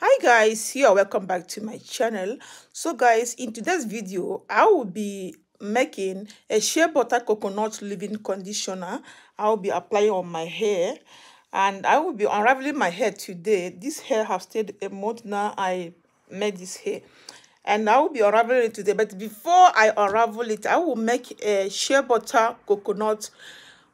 Hi guys, here welcome back to my channel. So guys, in today's video I will be making a shea butter coconut leave-in conditioner. I will be applying on my hair and I will be unraveling my hair today. This hair has stayed a month now. I made this hair and I will be unraveling it today, but before I unravel it, I will make a shea butter coconut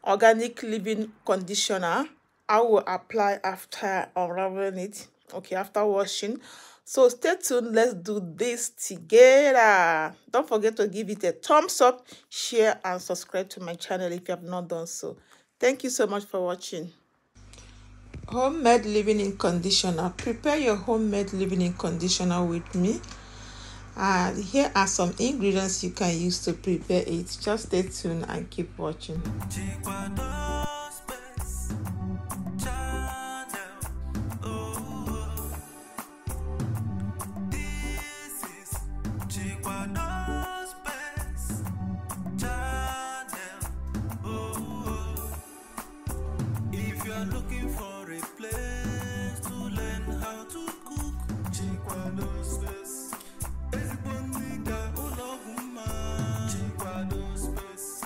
organic leave-in conditioner. I will apply after unraveling it, okay, after washing. So stay tuned, let's do this together. Don't forget to give it a thumbs up, share and subscribe to my channel if you have not done so. Thank you so much for watching. Homemade leave-in conditioner. Prepare your homemade leave-in conditioner with me. And here are some ingredients you can use to prepare it. Just stay tuned and keep watching. If you are looking for a place to learn how to cook, Chikwado space. Chikwado space.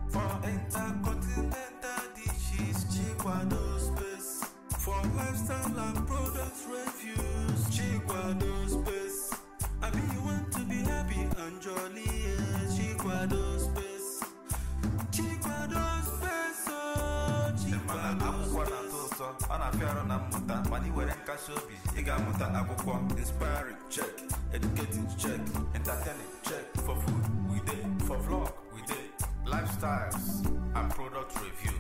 For intercontinental dishes, Chikwado space. For lifestyle and product reviews, Chikwado space. I mean, you want to be happy and jolly, Chikwado space. Chikwado space, oh, Chikwado space. Ana fiaro na muta, mani were nkasobi. Iga muta akwụkwọ, inspiring check, educating check, entertaining check. For food we did, for vlog we did, lifestyles and product review,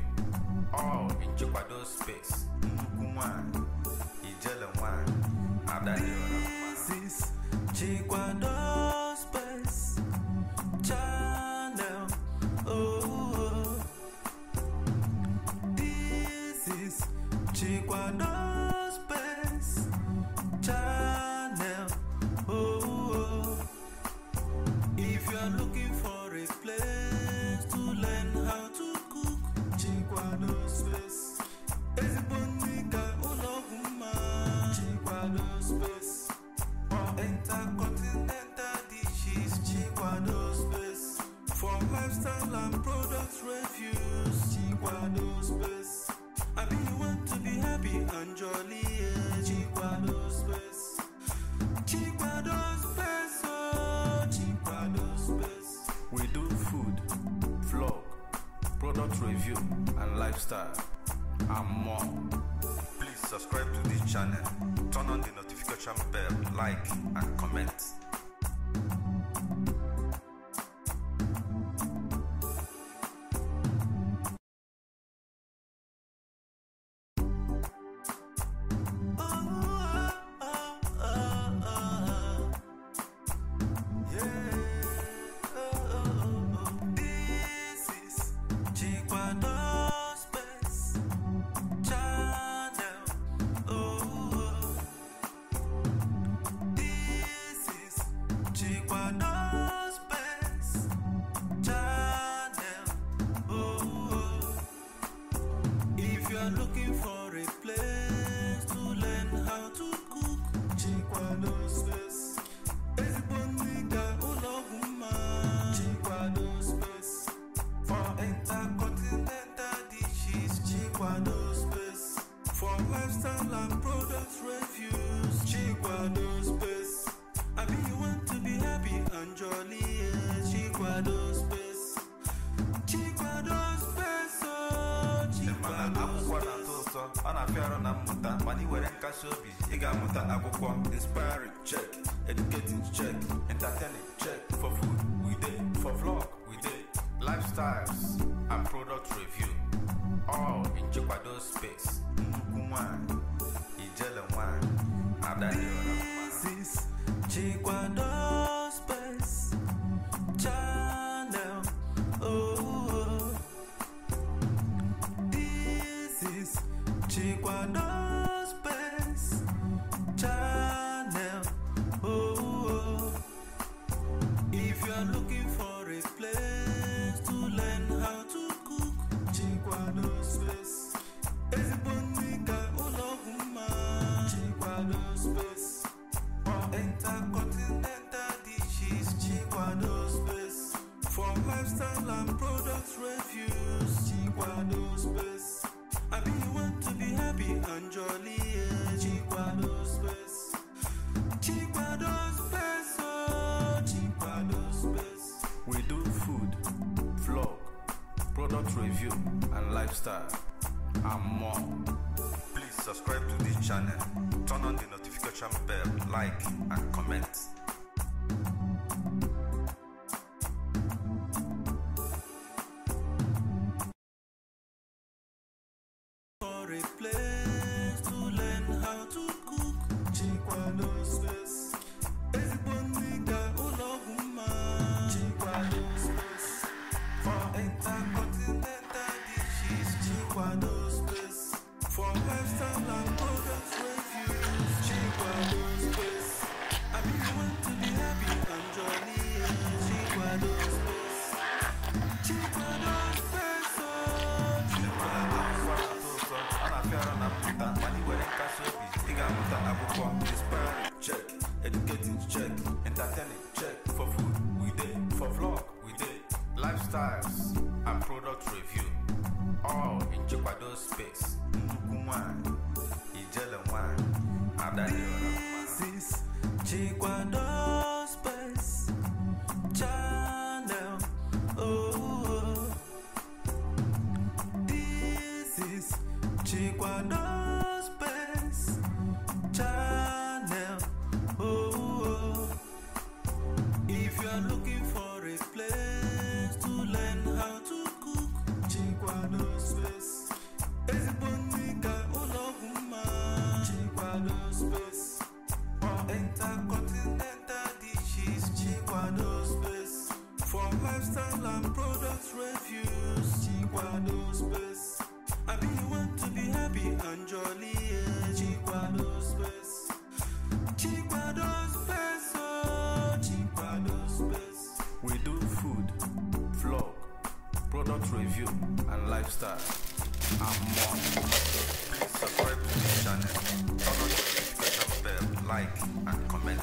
all in Chikwado space. Nnukumwan, ijele wan, adayora. This is Chikwado space channel. Oh, this is Chikwado space channel. Oh, if you are looking for a place to learn how to cook, Chikwado space. Chikwado space. For intercontinental dishes, Chikwado space. For lifestyle and product reviews, Chikwado space. I mean, you want to be happy and jolly, Chikwado space. Chikwado space, oh, Chikwado space. We do food, vlog, product review, and lifestyle, and more. Please subscribe to this channel, turn on the notification bell, like, and comment. Looking for a place to learn how to cook, Chikwado space. Chikwado space. For intercontinental dishes, Chikwado space. For lifestyle and product reviews, Chikwado space. I mean, you want to be happy and jolly, Chikwado space. Chikwado space, oh, Chikwado space. Ana fiaro na muta, mani were nkasobi. Iga muta akwụkwọ, inspiring check, educating check, entertaining check. For food we did, for vlog we did, lifestyles and product review, all in Chikwado space. Nnukumwan, ijele wan, adayora. This is Chikwado space channel. Oh, this is Chikwado space channel. Oh, if you are looking for a place to learn how to cook, Chikwado space. Chikwado space. lifestyle, and more. Please subscribe to this channel, turn on the notification bell, like and comment. For a place to learn how to cook, Chikwado space. Chikwado space. For intercontinental dishes, Chikwado space. For lifestyle and product reviews, Chikwado space. I mean, you want to be happy and jolly, Chikwado space. Chikwado space, oh, Chikwado space. Inspiring, check. Educating, check. Entertaining, check. For food, we did. For vlog, we did. Lifestyles and product review, all in Chikwado space. This is Chikwado space channel. Oh, this is Chikwado space channel. Oh, if you are looking for a place to learn how to cook, Chikwado space. Chikwado space. For intercontinental dishes, Chikwado space. For lifestyle and product reviews, Chikwado space. I mean, you want to be happy and jolly, Chikwado space. Chikwado space, oh, Chikwado space. We do food, vlog, product review, and lifestyle, and more. Please subscribe to this channel, turn on the notification bell, like and comment.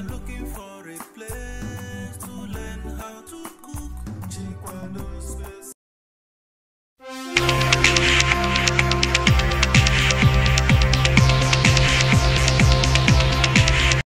Looking for